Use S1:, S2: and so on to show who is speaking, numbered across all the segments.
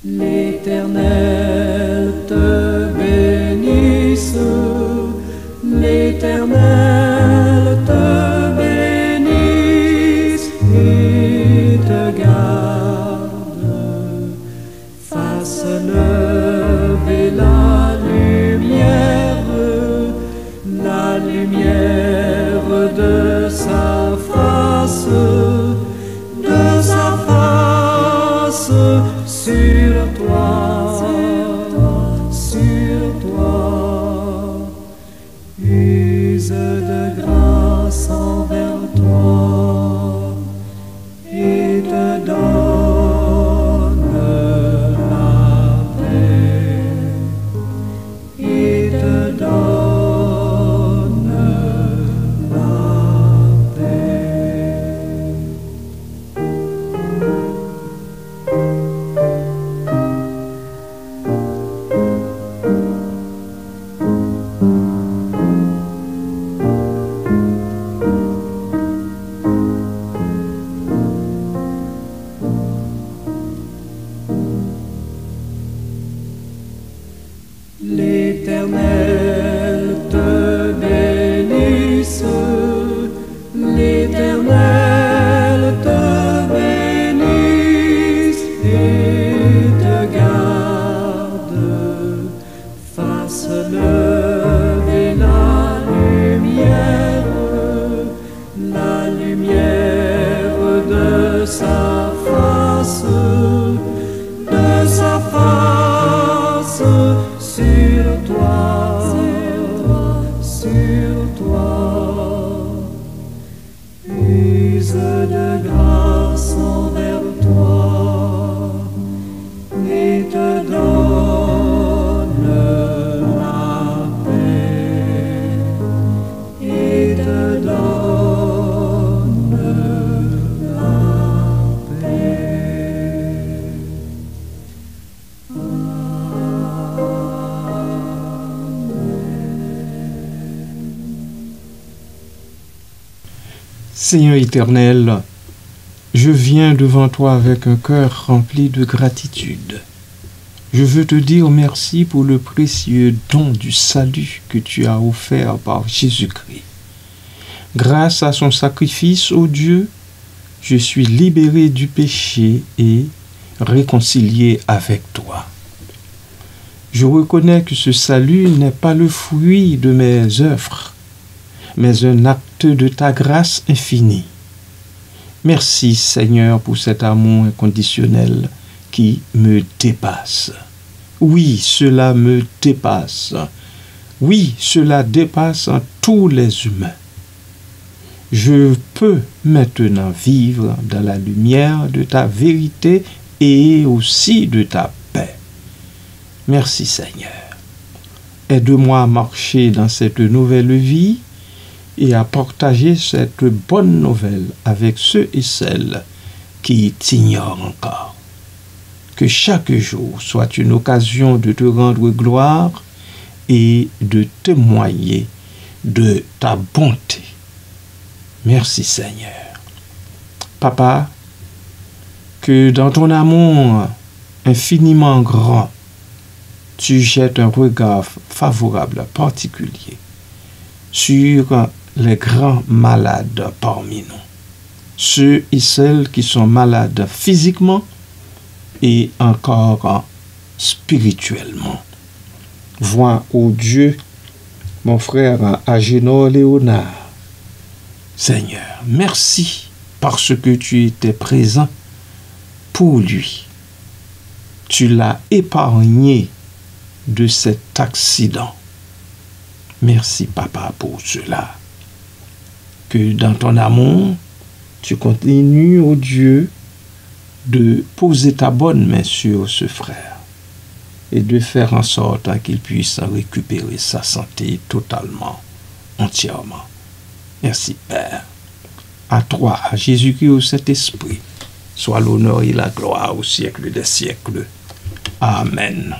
S1: L'Éternel te bénisse, l'Éternel te bénisse et te garde, fasse lever la lumière de sa face sur toi, use de grâce envers toi et te donne la paix, et te donne la paix. L'Éternel te bénisse, l'Éternel te bénisse et te garde, fasse lever la lumière de sa face sur toi, use de grâce envers toi et te donne la paix, et te donne la paix.
S2: Seigneur éternel, je viens devant toi avec un cœur rempli de gratitude. Je veux te dire merci pour le précieux don du salut que tu as offert par Jésus-Christ. Grâce à son sacrifice, ô Dieu, je suis libéré du péché et réconcilié avec toi. Je reconnais que ce salut n'est pas le fruit de mes œuvres, mais un acte de ta grâce infinie. Merci Seigneur pour cet amour inconditionnel qui me dépasse. Oui, cela me dépasse. Oui, cela dépasse tous les humains. Je peux maintenant vivre dans la lumière de ta vérité et aussi de ta paix. Merci Seigneur. Aide-moi à marcher dans cette nouvelle vie et à partager cette bonne nouvelle avec ceux et celles qui t'ignorent encore. Que chaque jour soit une occasion de te rendre gloire et de témoigner de ta bonté. Merci Seigneur. Papa, que dans ton amour infiniment grand, tu jettes un regard favorable particulier sur les grands malades parmi nous, ceux et celles qui sont malades physiquement et encore spirituellement. Vois, ô Dieu, mon frère Agénor Léonard. Seigneur, merci parce que tu étais présent pour lui. Tu l'as épargné de cet accident. Merci, Papa, pour cela. Que dans ton amour, tu continues, ô Dieu, de poser ta bonne main sur ce frère et de faire en sorte qu'il puisse récupérer sa santé totalement, entièrement. Merci, Père. À toi, à Jésus-Christ, au Saint-Esprit, soit l'honneur et la gloire au siècle des siècles. Amen.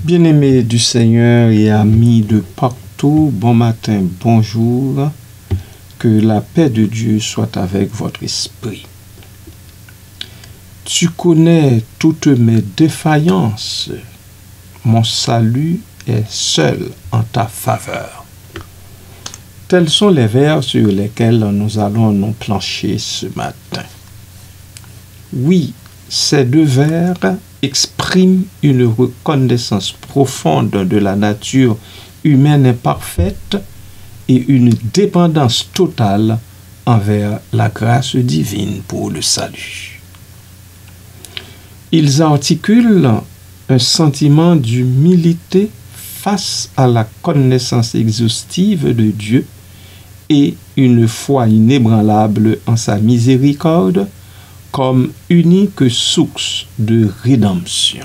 S2: Bien-aimés du Seigneur et amis de partout, bon matin, bonjour. Que la paix de Dieu soit avec votre esprit. Tu connais toutes mes défaillances. Mon salut est seul en ta faveur. Tels sont les vers sur lesquels nous allons nous plancher ce matin. Oui, ces deux vers expriment une reconnaissance profonde de la nature humaine imparfaite et une dépendance totale envers la grâce divine pour le salut. Ils articulent un sentiment d'humilité face à la connaissance exhaustive de Dieu et une foi inébranlable en sa miséricorde comme unique source de rédemption.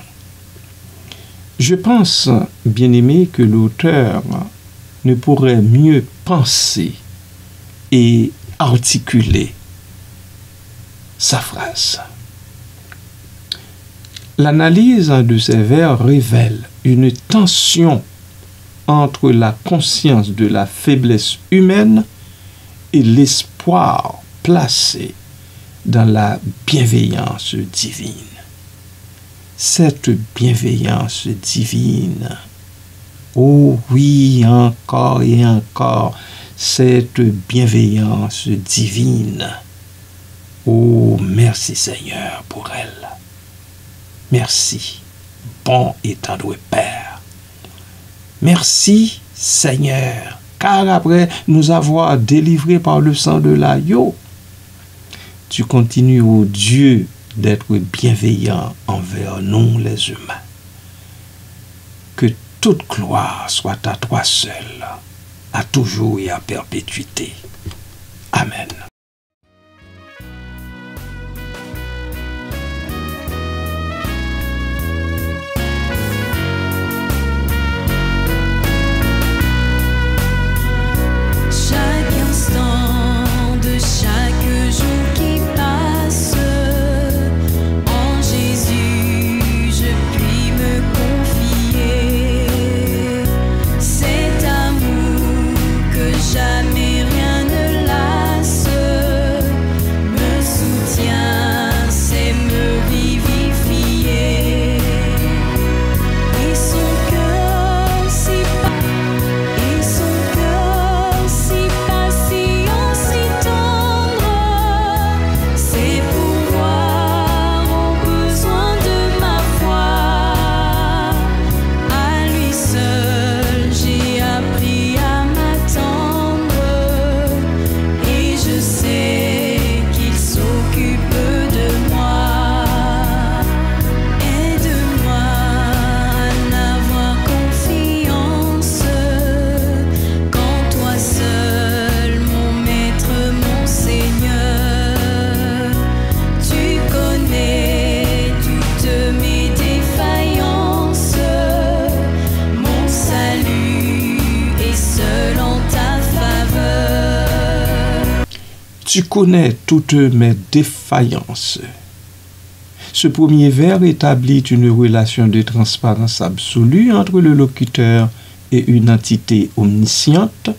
S2: Je pense, bien-aimé, que l'auteur ne pourrait mieux penser et articuler sa phrase. L'analyse de ces vers révèle une tension entre la conscience de la faiblesse humaine et l'espoir placé dans la bienveillance divine. Cette bienveillance divine, oh oui, encore et encore, cette bienveillance divine. Oh, merci Seigneur pour elle. Merci, bon et tendre Père. Merci Seigneur, car après nous avoir délivrés par le sang de l'agneau, tu continues, ô Dieu, d'être bienveillant envers nous les humains. Que toute gloire soit à toi seul, à toujours et à perpétuité. Amen.
S3: Chaque instant de chaque jour qui passe, en Jésus je puis me confier. Cet amour que jamais rien ne lasse me soutient, sait me vivifier. Et son cœur si patient, si tendre, c'est pouvoir au besoin de ma foi. À lui seul j'ai appris à m'attendre, et je sais qu'il s'occupe de moi. Aide-moi à n'avoir confiance qu'en toi seul, mon maître, mon Seigneur. Tu connais toutes mes défaillances, mon salut est seul en ta faveur.
S2: Tu connais toutes mes défaillances. Ce premier vers établit une relation de transparence absolue entre le locuteur et une entité omnisciente,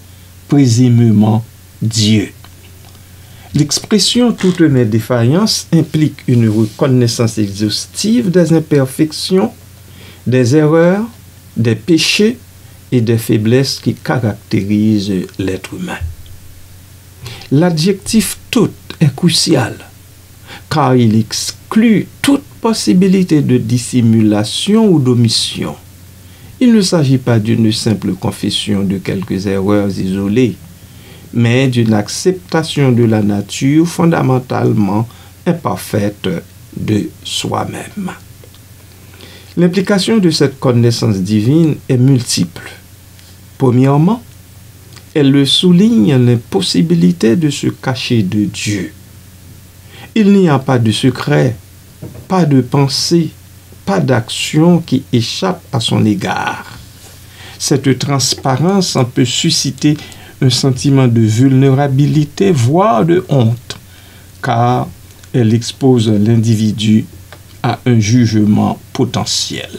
S2: présumément Dieu. L'expression « toutes mes défaillances » implique une reconnaissance exhaustive des imperfections, des erreurs, des péchés et des faiblesses qui caractérisent l'être humain. L'adjectif « toute » est crucial, car il exclut toute possibilité de dissimulation ou d'omission. Il ne s'agit pas d'une simple confession de quelques erreurs isolées, mais d'une acceptation de la nature fondamentalement imparfaite de soi-même. L'implication de cette connaissance divine est multiple. Premièrement, elle souligne l'impossibilité de se cacher de Dieu. Il n'y a pas de secret, pas de pensée, pas d'action qui échappe à son égard. Cette transparence en peut susciter un sentiment de vulnérabilité, voire de honte, car elle expose l'individu à un jugement potentiel.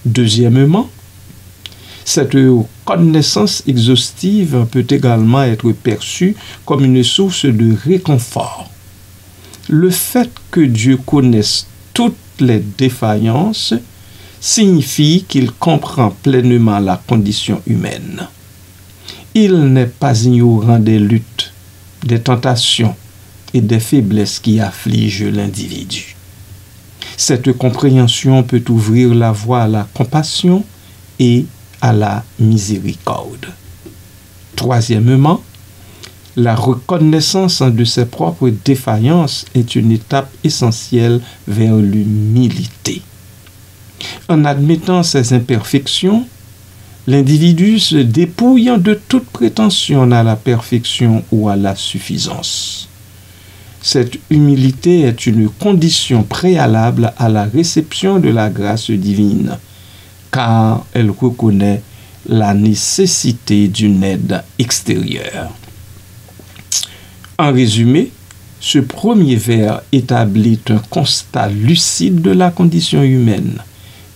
S2: Deuxièmement, cette connaissance exhaustive peut également être perçue comme une source de réconfort. Le fait que Dieu connaisse toutes les défaillances signifie qu'il comprend pleinement la condition humaine. Il n'est pas ignorant des luttes, des tentations et des faiblesses qui affligent l'individu. Cette compréhension peut ouvrir la voie à la compassion et à la miséricorde. Troisièmement, la reconnaissance de ses propres défaillances est une étape essentielle vers l'humilité. En admettant ses imperfections, l'individu se dépouille de toute prétention à la perfection ou à la suffisance. Cette humilité est une condition préalable à la réception de la grâce divine, car elle reconnaît la nécessité d'une aide extérieure. En résumé, ce premier vers établit un constat lucide de la condition humaine,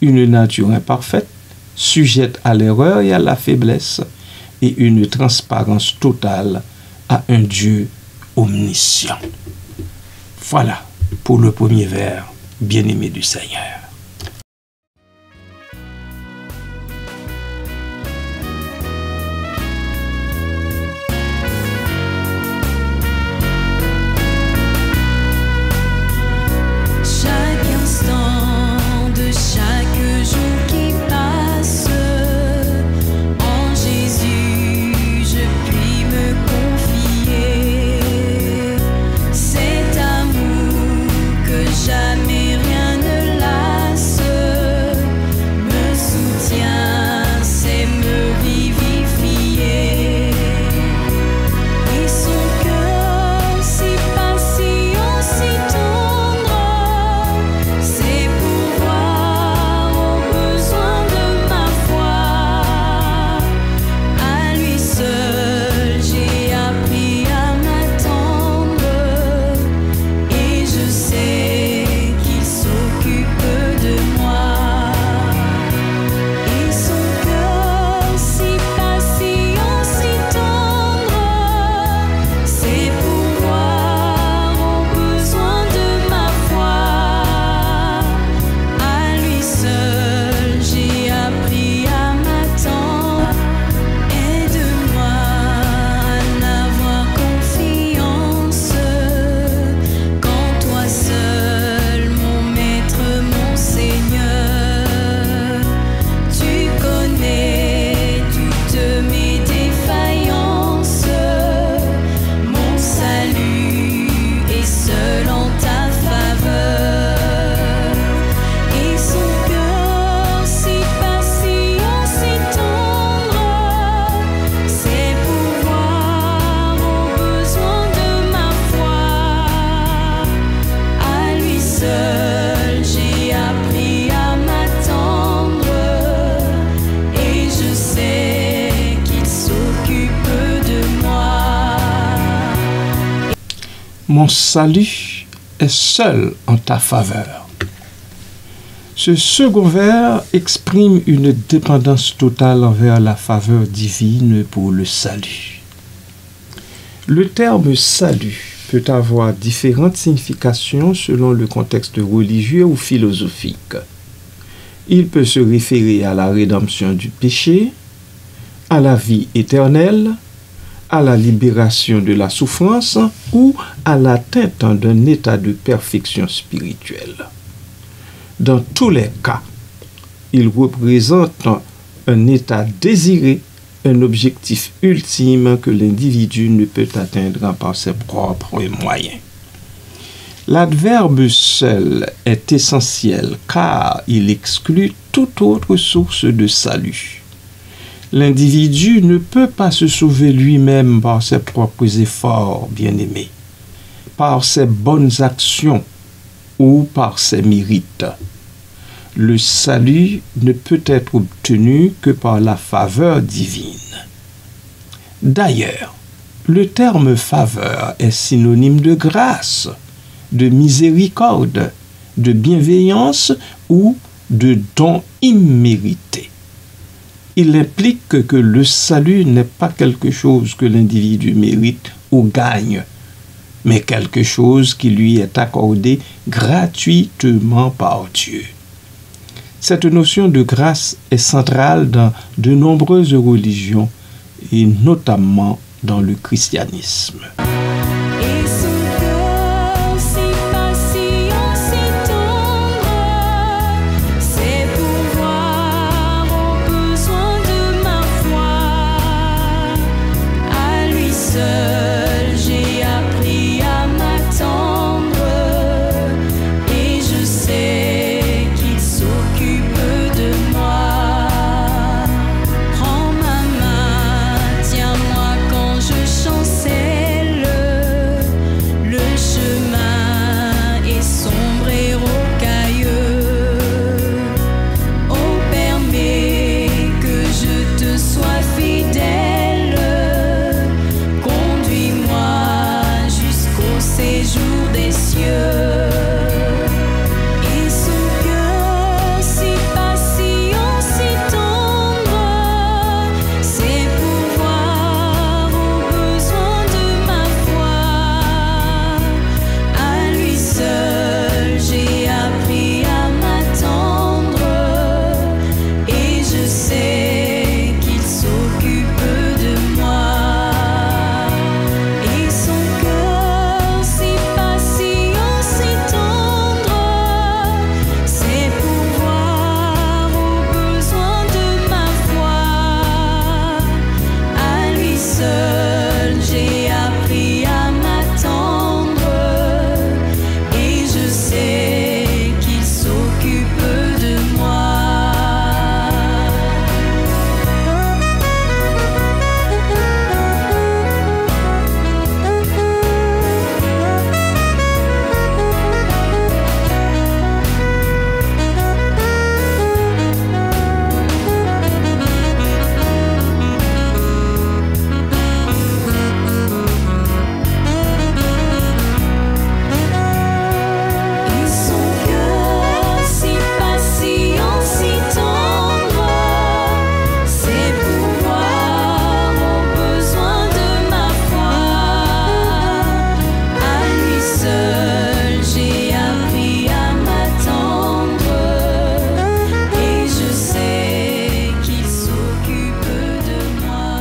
S2: une nature imparfaite, sujette à l'erreur et à la faiblesse, et une transparence totale à un Dieu omniscient. Voilà pour le premier vers, bien-aimé du Seigneur.
S3: Chaque instant de chaque jour qui passe, en Jésus je puis me confier. Cet amour que jamais rien ne lasse me soutient, sait me vivifier. Et son cœur si patient, si tendre, c'est pourvoir aux besoins de ma foi. À lui seul j'ai appris à m'attendre, et je sais qu'il s'occupe de moi. Et son cœur si patient, si tendre, c'est pourvoir aux besoins de ma foi. À lui seul j'ai appris à m'attendre. Aide-moi à n'avoir confiance qu'en toi seul, mon maître, mon Seigneur. Tu connais toutes mes défaillances, mon salut est seul en ta faveur. Et son cœur si patient, si tendre, c'est pourvoir aux besoins de ma foi. À lui seul j'ai appris à m'attendre, et je sais qu'il s'occupe de moi.
S2: Mon salut est seul en ta faveur. Ce second vers exprime une dépendance totale envers la faveur divine pour le salut. Le terme salut peut avoir différentes significations selon le contexte religieux ou philosophique. Il peut se référer à la rédemption du péché, à la vie éternelle, à la libération de la souffrance ou à l'atteinte d'un état de perfection spirituelle. Dans tous les cas, il représente un état désiré, un objectif ultime que l'individu ne peut atteindre par ses propres moyens. L'adverbe seul est essentiel car il exclut toute autre source de salut. L'individu ne peut pas se sauver lui-même par ses propres efforts, bien-aimés, par ses bonnes actions ou par ses mérites. Le salut ne peut être obtenu que par la faveur divine. D'ailleurs, le terme faveur est synonyme de grâce, de miséricorde, de bienveillance ou de don immérité. Il implique que le salut n'est pas quelque chose que l'individu mérite ou gagne, mais quelque chose qui lui est accordé gratuitement par Dieu. Cette notion de grâce est centrale dans de nombreuses religions et notamment dans le christianisme.
S3: Et son cœur si patient, si tendre, ses pouvoirs au besoin de ma foi. À lui seul j'ai appris à m'attendre, et je sais qu'il s'occupe de moi. Prends ma main, tiens-moi quand je chancelle. Le chemin est sombre et rocailleux. Oh, permets que je te sois fidèle. Conduis-moi jusqu'au séjour des cieux. Et son cœur si patient, si tendre, ses pouvoirs au besoin de ma foi. À lui seul j'ai appris à m'attendre, et je sais qu'il s'occupe de moi. Et son cœur si patient, si tendre, ses pouvoirs au besoin de ma foi. À lui seul j'ai appris à m'attendre, et je sais qu'il s'occupe de moi. Et son cœur si patient, si tendre, ses pouvoirs au besoin de ma foi. À lui seul j'ai appris à m'attendre, et je sais qu'il s'occupe de moi.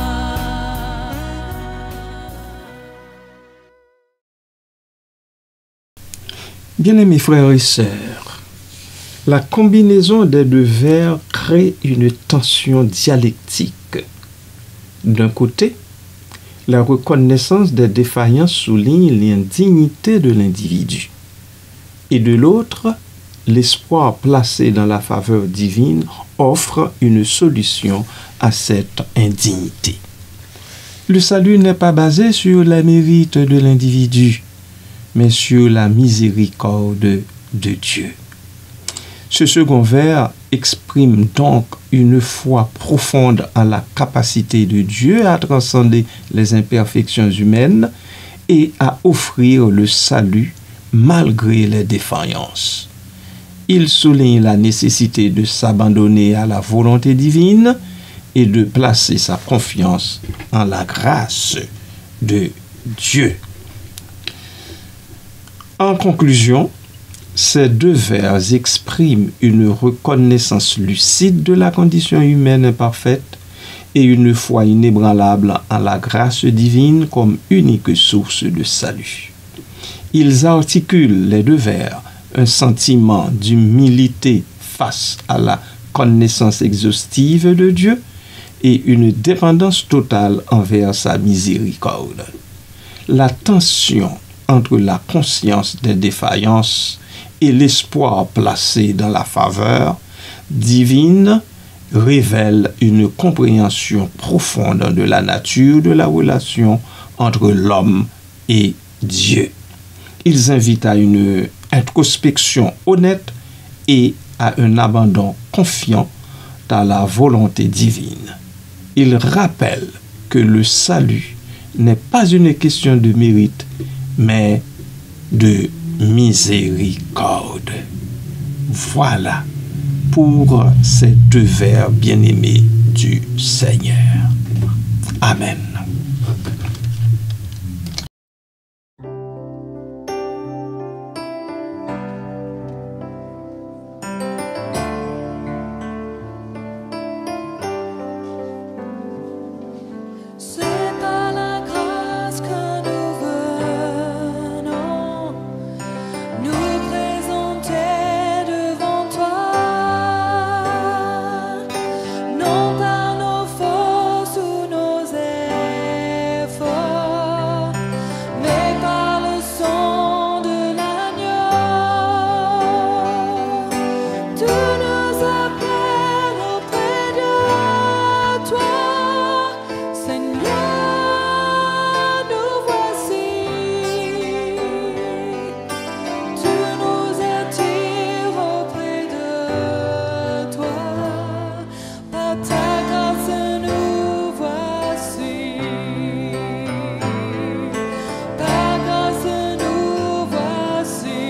S2: Bien-aimés frères et sœurs, la combinaison des deux vers crée une tension dialectique. D'un côté, la reconnaissance des défaillances souligne l'indignité de l'individu. Et de l'autre, l'espoir placé dans la faveur divine offre une solution à cette indignité. Le salut n'est pas basé sur la mérite de l'individu, mais sur la miséricorde de Dieu. Ce second vers exprime donc une foi profonde en la capacité de Dieu à transcender les imperfections humaines et à offrir le salut malgré les défaillances. Il souligne la nécessité de s'abandonner à la volonté divine et de placer sa confiance en la grâce de Dieu. En conclusion, ces deux vers expriment une reconnaissance lucide de la condition humaine imparfaite et une foi inébranlable en la grâce divine comme unique source de salut. Ils articulent, les deux vers, un sentiment d'humilité face à la connaissance exhaustive de Dieu et une dépendance totale envers sa miséricorde. La tension entre la conscience des défaillances et l'espoir placé dans la faveur divine révèle une compréhension profonde de la nature de la relation entre l'homme et Dieu. Ils invitent à une introspection honnête et à un abandon confiant à la volonté divine. Ils rappellent que le salut n'est pas une question de mérite, mais de miséricorde. Voilà pour ces deux vers bien-aimés du Seigneur. Amen.
S3: C'est par la grâce que nous venons nous présenter devant toi, non par nos forces ou nos efforts, mais par le sang de l'agneau. Tu nous appelles auprès de toi, Seigneur, nous voici. Tu nous attires auprès de toi. Par ta grâce, nous voici. Par grâce, nous voici.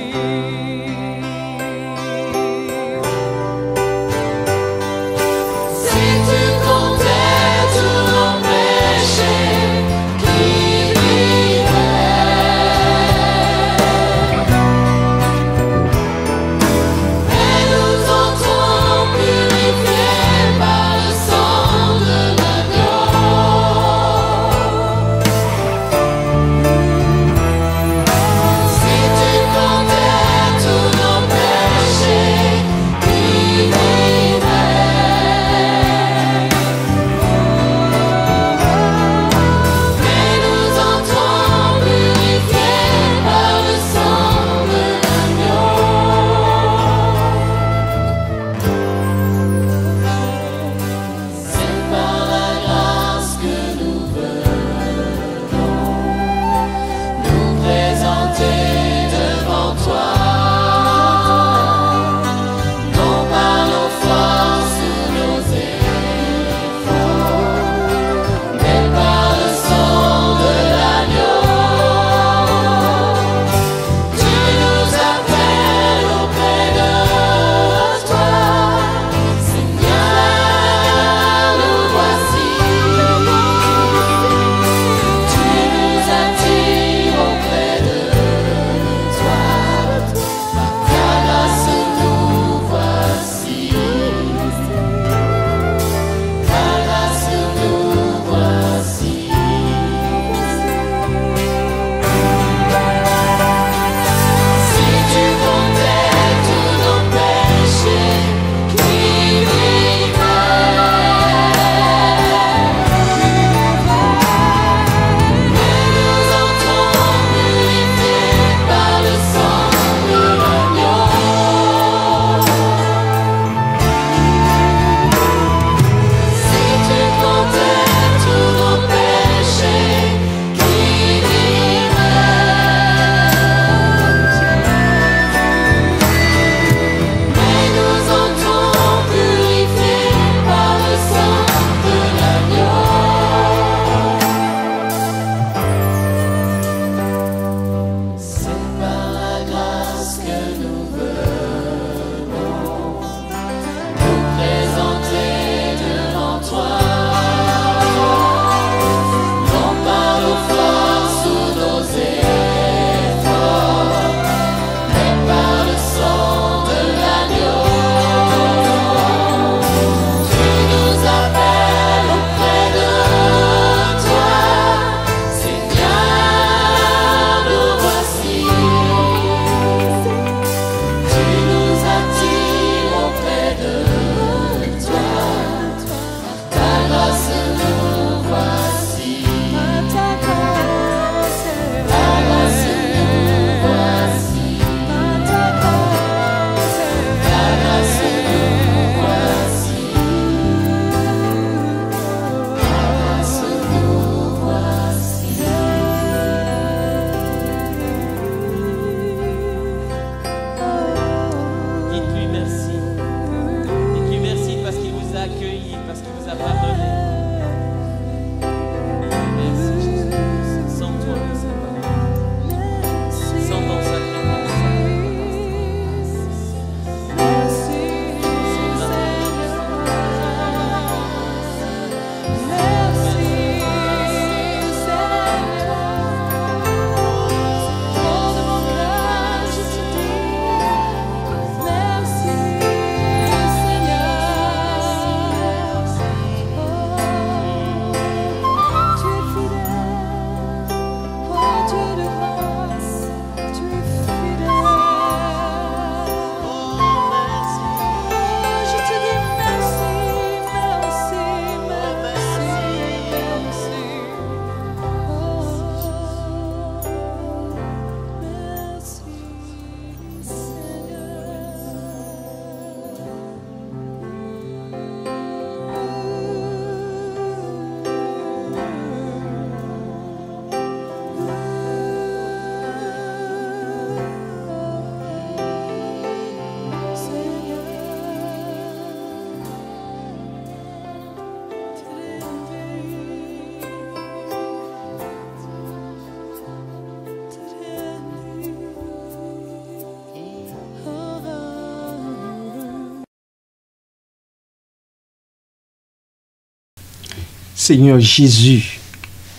S2: Seigneur Jésus,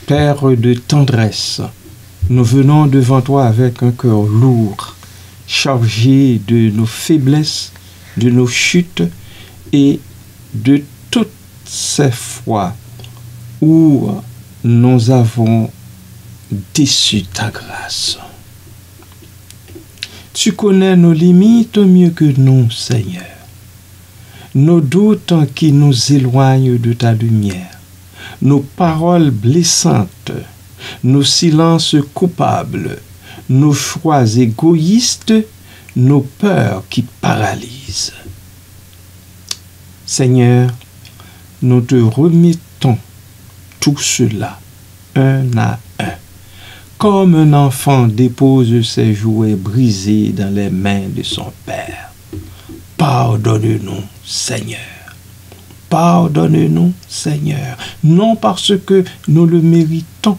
S2: Père de tendresse, nous venons devant toi avec un cœur lourd, chargé de nos faiblesses, de nos chutes et de toutes ces fois où nous avons déçu ta grâce. Tu connais nos limites mieux que nous, Seigneur. Nos doutes qui nous éloignent de ta lumière, nos paroles blessantes, nos silences coupables, nos choix égoïstes, nos peurs qui paralysent. Seigneur, nous te remettons tout cela un à un, comme un enfant dépose ses jouets brisés dans les mains de son Père. Pardonne-nous, Seigneur. Pardonne-nous, Seigneur, non parce que nous le méritons,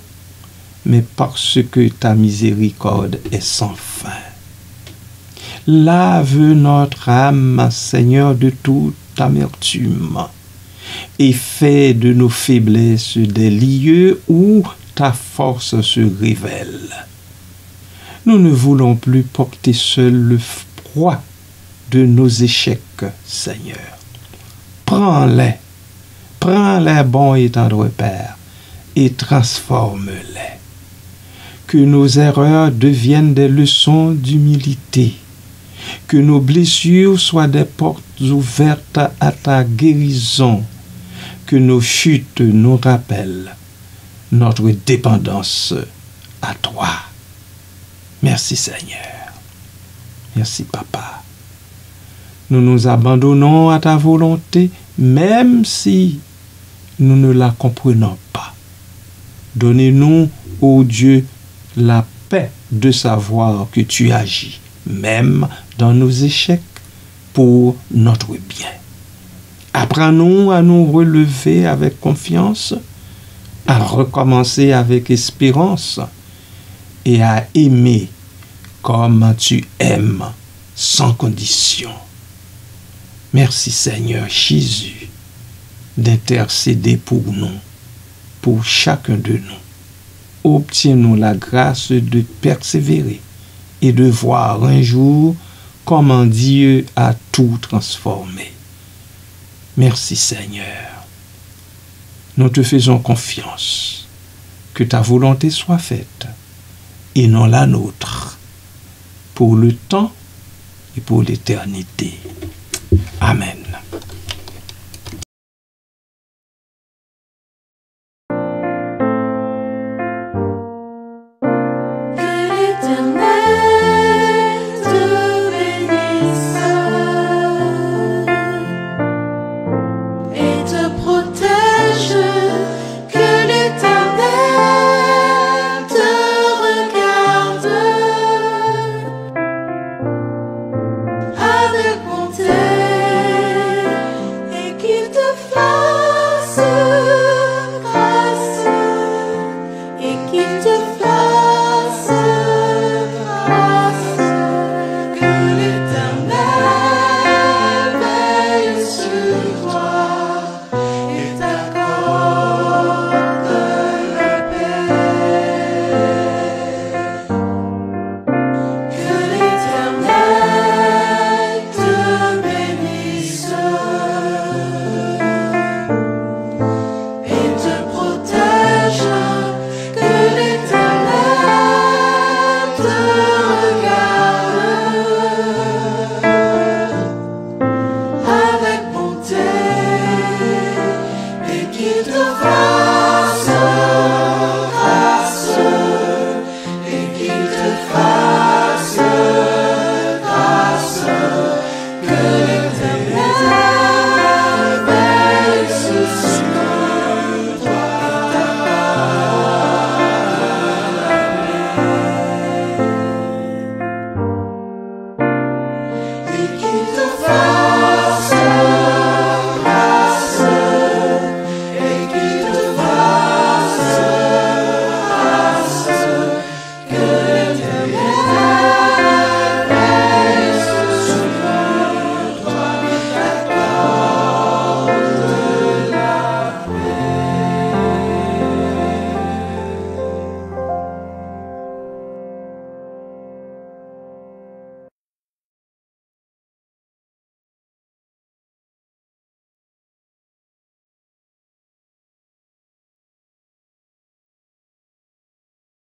S2: mais parce que ta miséricorde est sans fin. Lave notre âme, Seigneur, de toute amertume, et fais de nos faiblesses des lieux où ta force se révèle. Nous ne voulons plus porter seul le poids de nos échecs, Seigneur. Prends-les, bon et tendre Père, et transforme-les. Que nos erreurs deviennent des leçons d'humilité, que nos blessures soient des portes ouvertes à ta guérison, que nos chutes nous rappellent notre dépendance à toi. Merci Seigneur. Merci Papa. Nous nous abandonnons à ta volonté, même si nous ne la comprenons pas. Donnez-nous, ô Dieu, la paix de savoir que tu agis, même dans nos échecs, pour notre bien. Apprends-nous à nous relever avec confiance, à recommencer avec espérance et à aimer comme tu aimes, sans condition. Merci Seigneur Jésus d'intercéder pour nous, pour chacun de nous. Obtiens-nous la grâce de persévérer et de voir un jour comment Dieu a tout transformé. Merci Seigneur. Nous te faisons confiance. Que ta volonté soit faite et non la nôtre, pour le temps et pour l'éternité. Amen.